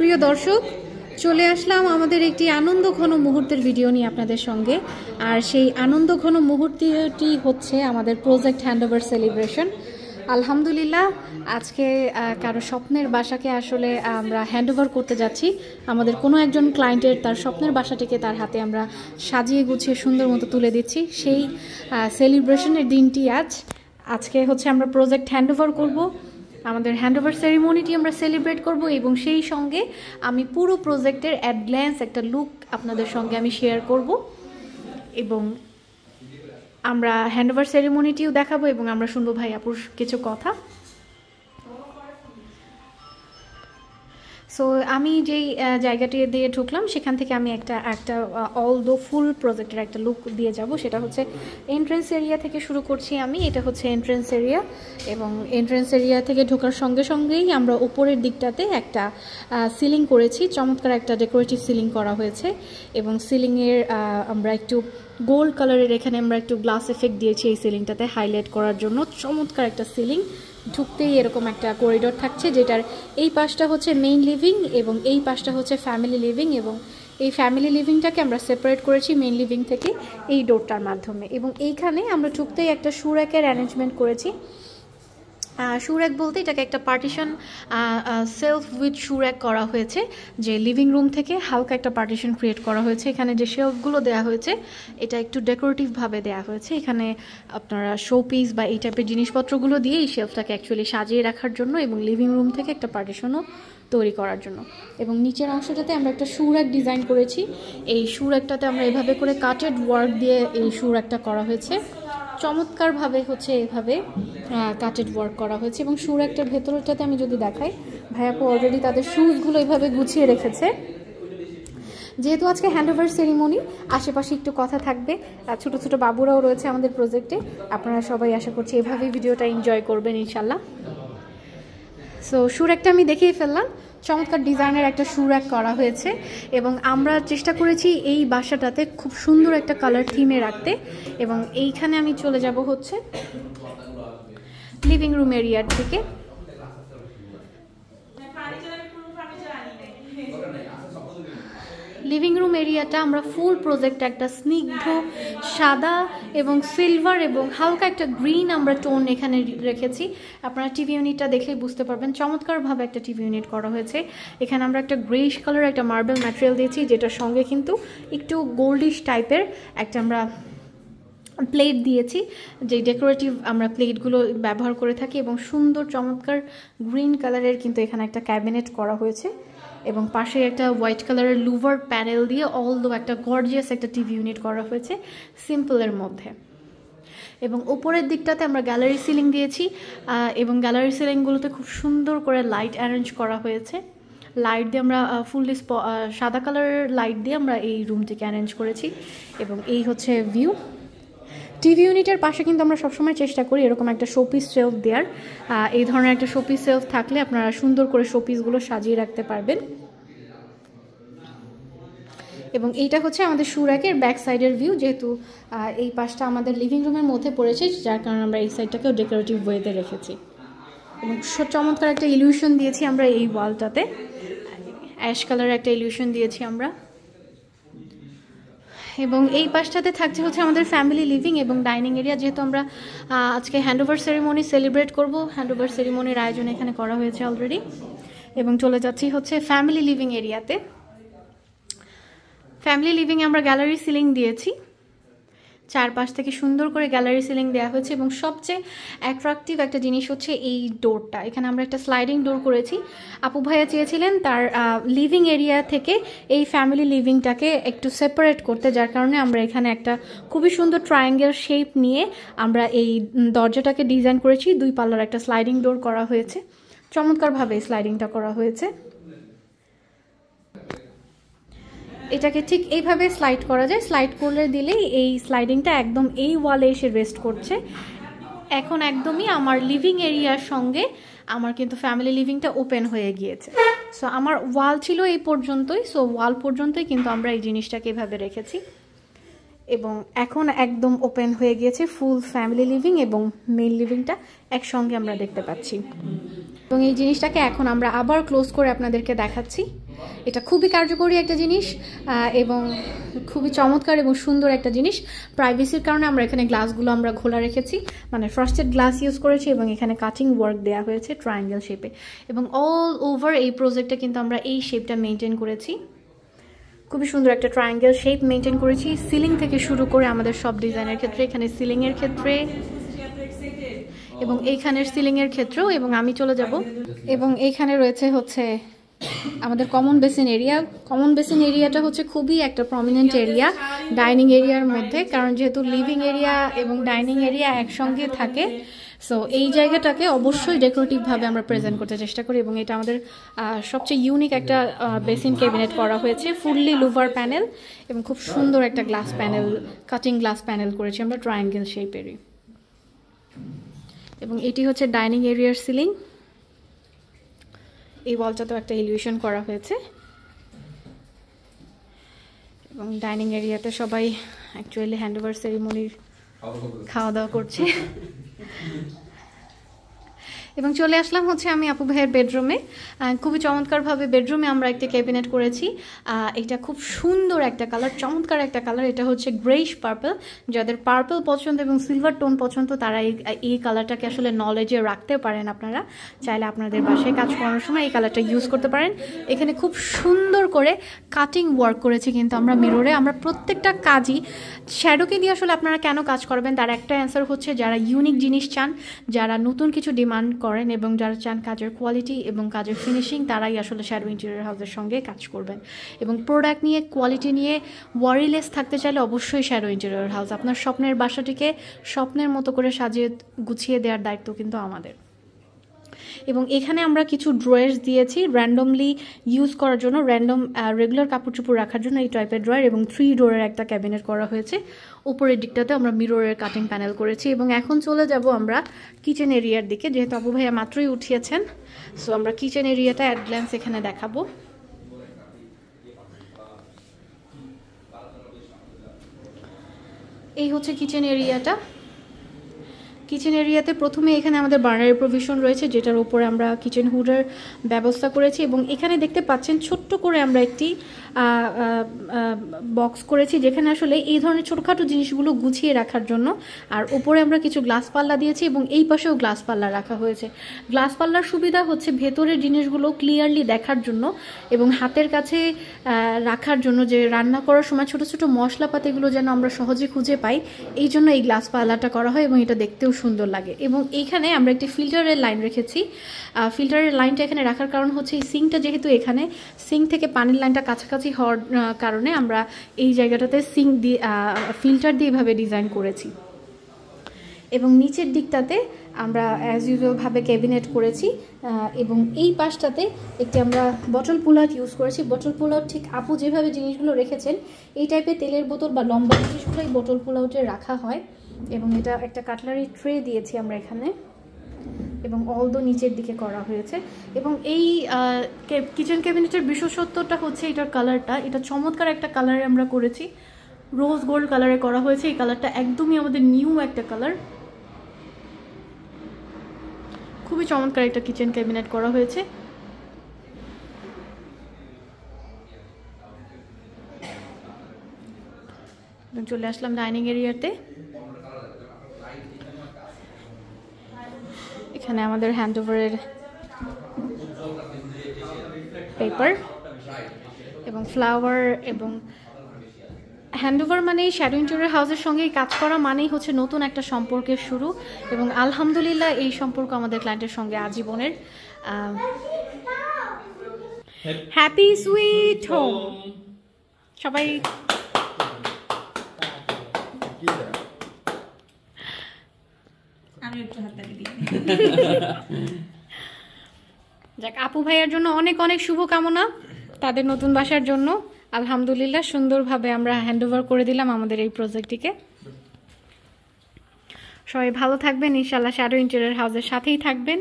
প্রিয় দর্শক, চলে আসলাম আমাদের একটি আনন্দঘন মুহূর্তের ভিডিও নিয়ে আপনাদের সঙ্গে। আর সেই আনন্দঘন মুহূর্তটি হচ্ছে আমাদের প্রজেক্ট হ্যান্ডওভার সেলিব্রেশন। আলহামদুলিল্লাহ, আজকে কারো স্বপ্নের বাসাকে আসলে আমরা হ্যান্ডওভার করতে যাচ্ছি। আমাদের কোনো একজন ক্লায়েন্টের তার স্বপ্নের বাসাটিকে তার হাতে আমরা সাজিয়ে গুছিয়ে সুন্দর মতো তুলে দিচ্ছি। সেই সেলিব্রেশনের দিনটি আজকে হচ্ছে আমরা প্রজেক্ট হ্যান্ডওভার করব। আমাদের হ্যান্ডওভার সেরিমনিটি আমরা সেলিব্রেট করব এবং সেই সঙ্গে আমি পুরো প্রজেক্টের অ্যাট গ্ল্যান্স একটা লুক আপনাদের সঙ্গে আমি শেয়ার করব এবং আমরা হ্যান্ডওভার সেরিমনিটিও দেখাবো এবং আমরা শুনবো ভাই আপুর কিছু কথা। সো আমি যেই জায়গাটি দিয়ে ঢুকলাম সেখান থেকে আমি একটা অল দো ফুল প্রজেক্টের একটা লুক দিয়ে যাব। সেটা হচ্ছে এন্ট্রেন্স এরিয়া থেকে শুরু করছি আমি। এটা হচ্ছে এন্ট্রেন্স এরিয়া এবং এন্ট্রেন্স এরিয়া থেকে ঢোকার সঙ্গে সঙ্গেই আমরা উপরের দিকটাতে একটা সিলিং করেছি। চমৎকার একটা ডেকোরেটিভ সিলিং করা হয়েছে এবং সিলিংয়ের আমরা একটু গোল্ড কালারের এখানে আমরা একটু গ্লাস এফেক্ট দিয়েছি এই সিলিংটাতে হাইলাইট করার জন্য। চমৎকার একটা সিলিং। ঢুকতেই এরকম একটা করিডোর থাকছে, যেটার এই পাশটা হচ্ছে মেইন লিভিং এবং এই পাশটা হচ্ছে ফ্যামিলি লিভিং এবং এই ফ্যামিলি লিভিংটাকে আমরা সেপারেট করেছি মেইন লিভিং থেকে এই ডোরটার মাধ্যমে। এবং এইখানে আমরা ঢুকতেই একটা শু র্যাকের অ্যারেঞ্জমেন্ট করেছি। শু র্যাক বলতে এটাকে একটা partition self with shoe rack করা হয়েছে, যে লিভিং রুম থেকে হালকা একটা পার্টিশন ক্রিয়েট করা হয়েছে। এখানে যে শেলফগুলো দেওয়া হয়েছে এটা একটু ডেকোরেটিভভাবে দেওয়া হয়েছে। এখানে আপনারা শোপিস বা এই টাইপের জিনিসপত্রগুলো দিয়ে এই শেলফটাকে অ্যাকচুয়ালি সাজিয়ে রাখার জন্য এবং লিভিং রুম থেকে একটা পার্টিশনও তৈরি করার জন্য। এবং নিচের অংশটাতে আমরা একটা শু র্যাক ডিজাইন করেছি। এই শু র্যাকটাতে আমরা এভাবে করে কাটেড ওয়ার্ক দিয়ে এই শু র্যাকটা করা হয়েছে। চমৎকারভাবে হচ্ছে এভাবে কাটেড ওয়ার্ক করা হয়েছে এবং শু র্যাকটার ভেতরটাতে আমি যদি দেখাই, ভাইয়াপু অলরেডি তাদের শুজগুলো এভাবে গুছিয়ে রেখেছে। যেহেতু আজকে হ্যান্ডওভার সেরিমনি, আশেপাশে একটু কথা থাকবে, ছোট ছোট বাবুরাও রয়েছে আমাদের প্রজেক্টে। আপনারা সবাই আশা করছি এভাবেই ভিডিওটা এনজয় করবেন ইনশাল্লাহ। সো শু র্যাকটা আমি দেখেই ফেললাম। চমৎকার ডিজাইনের একটা শু র্যাক করা হয়েছে এবং আমরা চেষ্টা করেছি এই বাসাটাতে খুব সুন্দর একটা কালার থিমে রাখতে। এবং এইখানে আমি চলে যাব হচ্ছে লিভিং রুম এরিয়ার থেকে। লিভিং রুম এরিয়াটা আমরা ফুল প্রজেক্ট একটা স্নিগ্ধ সাদা এবং সিলভার এবং হালকা একটা গ্রিন আমরা টোন এখানে রেখেছি। আপনারা টিভি ইউনিটটা দেখলেই বুঝতে পারবেন চমৎকারভাবে একটা টিভি ইউনিট করা হয়েছে। এখানে আমরা একটা গ্রেইশ কালার একটা মার্বেল ম্যাটেরিয়াল দিয়েছি, যেটার সঙ্গে কিন্তু একটু গোল্ডিশ টাইপের একটা আমরা প্লেট দিয়েছি, যে ডেকোরেটিভ আমরা প্লেটগুলো ব্যবহার করে থাকি। এবং সুন্দর চমৎকার গ্রিন কালারের কিন্তু এখানে একটা ক্যাবিনেট করা হয়েছে এবং পাশে একটা হোয়াইট কালারের লুভার প্যানেল দিয়ে অলদো একটা গর্জিয়াস একটা টিভি ইউনিট করা হয়েছে সিম্পলের মধ্যে। এবং উপরের দিকটাতে আমরা গ্যালারি সিলিং দিয়েছি এবং গ্যালারি সিলিংগুলোতে খুব সুন্দর করে লাইট অ্যারেঞ্জ করা হয়েছে। লাইট দিয়ে আমরা ফুললি সাদা কালারের লাইট দিয়ে আমরা এই রুমটিকে অ্যারেঞ্জ করেছি এবং এই হচ্ছে ভিউ। টিভি ইউনিটের পাশে কিন্তু আমরা সবসময় চেষ্টা করি এরকম একটা শোপিস শেলফ দেওয়ার। এই ধরনের একটা শোপিস শেলফ থাকলে আপনারা সুন্দর করে শোপিসগুলো সাজিয়ে রাখতে পারবেন। এবং এইটা হচ্ছে আমাদের শু র্যাকের ব্যাক সাইডের ভিউ। যেহেতু এই পাশটা আমাদের লিভিং রুমের মধ্যে পড়েছে, যার কারণে আমরা এই সাইডটাকেও ডেকোরেটিভ ওয়েতে রেখেছি এবং চমৎকার একটা ইলিউশন দিয়েছি আমরা এই ওয়ালটাতে। অ্যাশ কালারের একটা ইলিউশন দিয়েছি আমরা। এবং এই পাশটাতে থাকছে হচ্ছে আমাদের ফ্যামিলি লিভিং এবং ডাইনিং এরিয়া। যেহেতু আমরা আজকে হ্যান্ডওভার সেরিমনি সেলিব্রেট করব, হ্যান্ডওভার সেরিমনির আয়োজন এখানে করা হয়েছে অলরেডি। এবং চলে যাচ্ছি হচ্ছে ফ্যামিলি লিভিং এরিয়াতে। ফ্যামিলি লিভিংয়ে আমরা গ্যালারি সিলিং দিয়েছি, চারপাশ থেকে সুন্দর করে গ্যালারি সিলিং দেওয়া হয়েছে এবং সবচেয়ে অ্যাট্রাকটিভ একটা জিনিস হচ্ছে এই ডোরটা। এখানে আমরা একটা স্লাইডিং ডোর করেছি। আপু ভাইয়া চেয়েছিলেন তার লিভিং এরিয়া থেকে এই ফ্যামিলি লিভিংটাকে একটু সেপারেট করতে, যার কারণে আমরা এখানে একটা খুবই সুন্দর ট্রায়াঙ্গেল শেপ নিয়ে আমরা এই দরজাটাকে ডিজাইন করেছি। 2 পাল্লার একটা স্লাইডিং ডোর করা হয়েছে। চমৎকারভাবে স্লাইডিংটা করা হয়েছে। এটাকে ঠিক এইভাবে স্লাইড করা যায়। স্লাইড করলে দিলেই এই স্লাইডিংটা একদম এই ওয়ালে এসে রেস্ট করছে। এখন একদমই আমার লিভিং এরিয়ার সঙ্গে আমার কিন্তু ফ্যামিলি লিভিংটা ওপেন হয়ে গিয়েছে। সো আমার ওয়াল ছিল এই পর্যন্তই, সো ওয়াল পর্যন্তই কিন্তু আমরা এই জিনিসটাকে এভাবে রেখেছি এবং এখন একদম ওপেন হয়ে গিয়েছে ফুল ফ্যামিলি লিভিং এবং মেইন লিভিংটা একসঙ্গে আমরা দেখতে পাচ্ছি। এবং এই জিনিসটাকে এখন আমরা আবার ক্লোজ করে আপনাদেরকে দেখাচ্ছি। এটা খুবই কার্যকরী একটা জিনিস এবং খুবই চমৎকার এবং সুন্দর একটা জিনিস। প্রাইভেসির কারণে আমরা এখানে গ্লাসগুলো আমরা খোলা রেখেছি, মানে ফ্রস্টেড গ্লাস ইউজ করেছি এবং এখানে কাটিং ওয়ার্ক দেওয়া হয়েছে ট্রায়াঙ্গেল শেপে, এবং অল ওভার এই প্রজেক্টে কিন্তু আমরা এই শেপটা মেনটেন করেছি। খুবই সুন্দর একটা ট্রায়াঙ্গেল শেপ মেনটেন করেছি সিলিং থেকে শুরু করে আমাদের সব ডিজাইনের ক্ষেত্রে, এখানে সিলিংয়ের ক্ষেত্রে এবং এইখানের সিলিংয়ের ক্ষেত্রেও। এবং আমি চলে যাব এবং এইখানে রয়েছে হচ্ছে আমাদের common basin area. Common basin এরিয়াটা হচ্ছে খুবই একটা প্রমিনেন্ট এরিয়া ডাইনিং এরিয়ার মধ্যে, কারণ যেহেতু লিভিং এরিয়া এবং ডাইনিং এরিয়া একসঙ্গে থাকে, সো এই জায়গাটাকে অবশ্যই ডেকোরেটিভভাবে আমরা প্রেজেন্ট করতে চেষ্টা করি। এবং এটা আমাদের সবচেয়ে ইউনিক একটা বেসিন ক্যাবিনেট করা হয়েছে, ফুললি লুভার প্যানেল এবং খুব সুন্দর একটা glass panel, cutting glass panel করেছি আমরা ট্রায়াঙ্গেল শেপেরই। এবং এটি হচ্ছে ডাইনিং এরিয়ার সিলিং। এই ওয়ালটাতেও একটা এলিভেশন করা হয়েছে এবং ডাইনিং এরিয়াতে সবাই অ্যাকচুয়ালি হ্যান্ডওভার সেরিমনির খাওয়া দাওয়া করছে। এবং চলে আসলাম হচ্ছে আমি আপু ভাইয়ের বেডরুমে। খুবই চমৎকারভাবে বেডরুমে আমরা একটা ক্যাবিনেট করেছি। এটা খুব সুন্দর একটা কালার, চমৎকার একটা কালার। এটা হচ্ছে গ্রেইশ পার্পল। যাদের পার্পল পছন্দ এবং সিলভার টোন পছন্দ তারা এই কালারটাকে আসলে নলেজে রাখতে পারেন। আপনারা চাইলে আপনাদের বাসায় কাজ করানোর সময় এই কালারটা ইউজ করতে পারেন। এখানে খুব সুন্দর করে কাটিং ওয়ার্ক করেছি কিন্তু আমরা মিররে। আমরা প্রত্যেকটা কাজই শ্যাডোকে দিয়ে আসলে আপনারা কেন কাজ করবেন তার একটা অ্যান্সার হচ্ছে যারা ইউনিক জিনিস চান, যারা নতুন কিছু ডিমান্ড করেন এবং যারা চান কাজের কোয়ালিটি এবং কাজের ফিনিশিং, তারাই আসলে শ্যাডো ইন্টেরিয়র হাউসের সঙ্গে কাজ করবেন। এবং প্রোডাক্ট নিয়ে, কোয়ালিটি নিয়ে ওয়ারিলেস থাকতে চাইলে অবশ্যই শ্যাডো ইন্টেরিয়র হাউস। আপনার স্বপ্নের বাসাটিকে স্বপ্নের মতো করে সাজিয়ে গুছিয়ে দেওয়ার দায়িত্ব কিন্তু আমাদের। এবং এখানে আমরা কিছু ড্রয়ার্স দিয়েছি র্যান্ডমলি ইউজ করার জন্য, র্যান্ডম রেগুলার কাপড় চোপড় রাখার জন্য এই টাইপের ড্রয়ার। এবং 3 ডোরের একটা ক্যাবিনেট করা হয়েছে। উপরের দিকটাতে আমরা মিররের কাটিং প্যানেল করেছি। এবং এখন চলে যাব আমরা কিচেন এরিয়ার দিকে, যেহেতু আপু ভাইয়া মাত্রই উঠিয়েছেন, সো আমরা কিচেন এরিয়াটা অ্যাট গ্ল্যান্স এখানে দেখাবো। এই হচ্ছে কিচেন এরিয়াটা। কিচেন এরিয়াতে প্রথমে এখানে আমাদের বার্নারের প্রভিশন রয়েছে, যেটার উপরে আমরা কিচেন হুডের ব্যবস্থা করেছি। এবং এখানে দেখতে পাচ্ছেন ছোট্ট করে আমরা একটি বক্স করেছি, যেখানে আসলে এই ধরনের ছোটোখাটো জিনিসগুলো গুছিয়ে রাখার জন্য। আর উপরে আমরা কিছু গ্লাস পাল্লা দিয়েছি এবং এই পাশেও গ্লাস পাল্লা রাখা হয়েছে। গ্লাস পাল্লার সুবিধা হচ্ছে ভেতরের জিনিসগুলো ক্লিয়ারলি দেখার জন্য এবং হাতের কাছে রাখার জন্য, যে রান্না করার সময় ছোটো ছোটো মশলাপাতিগুলো যেন আমরা সহজে খুঁজে পাই, এই জন্য এই গ্লাস পাল্লাটা করা হয় এবং এটা দেখতেও সুন্দর লাগে। এবং এইখানে আমরা একটি ফিল্টারের লাইন রেখেছি। ফিল্টারের লাইনটা এখানে রাখার কারণ হচ্ছে এই সিঙ্কটা যেহেতু এখানে সিঙ্ক থেকে পানির লাইনটা কাছাকাছি হওয়ার কারণে আমরা এই জায়গাটাতে সিঙ্ক দিয়ে ফিল্টার দিয়ে এভাবে ডিজাইন করেছি। এবং নিচের দিকটাতে আমরা অ্যাজ ইউজুয়ালভাবে ক্যাবিনেট করেছি। এবং এই পাশটাতে একটি আমরা বটল পুল আউট ইউজ করেছি। বটল পুল আউট ঠিক আপু যেভাবে জিনিসগুলো রেখেছেন এই টাইপের তেলের বোতল বা লম্বা জিনিসগুলোই বটল পুল আউটে রাখা হয়। এবং এটা একটা কাটলারি ট্রে দিয়েছি আমরা এখানে, এবং অলদো নিচের দিকে করা হয়েছে। এবং এই কিচেন ক্যাবিনেটের বিশেষত্বটা হচ্ছে এটার কালারটা। এটা চমৎকার একটা কালারে আমরা করেছি, রোজ গোল্ড কালারে করা হয়েছে। এই কালারটা একদমই আমাদের নিউ একটা কালার। খুবই চমৎকার একটা কিচেন ক্যাবিনেট করা হয়েছে। চলে আসলাম ডাইনিং এরিয়াতে। এখানে আমাদের হ্যান্ডওভারের পেপার এবং ফ্লাওয়ার। এবং হ্যান্ডওভার মানে শ্যাডো ইন্টেরিয়র হাউসের সঙ্গে কাজ করা মানেই হচ্ছে নতুন একটা সম্পর্কের শুরু। এবং আলহামদুলিল্লাহ এই সম্পর্ক আমাদের ক্লায়েন্টের সঙ্গে আজীবনের। হ্যাপি সুইট হোম সবাই। যাক, আপু ভাইয়ার জন্য অনেক অনেক শুভকামনা তাদের নতুন বাসার জন্য। আলহামদুলিল্লাহ সুন্দরভাবে আমরা হ্যান্ডওভার করে দিলাম আমাদের এই প্রজেক্টটিকে। সবাই ভালো থাকবেন, ইনশাআল্লাহ শ্যাডো ইন্টেরিয়র হাউসের সাথেই থাকবেন।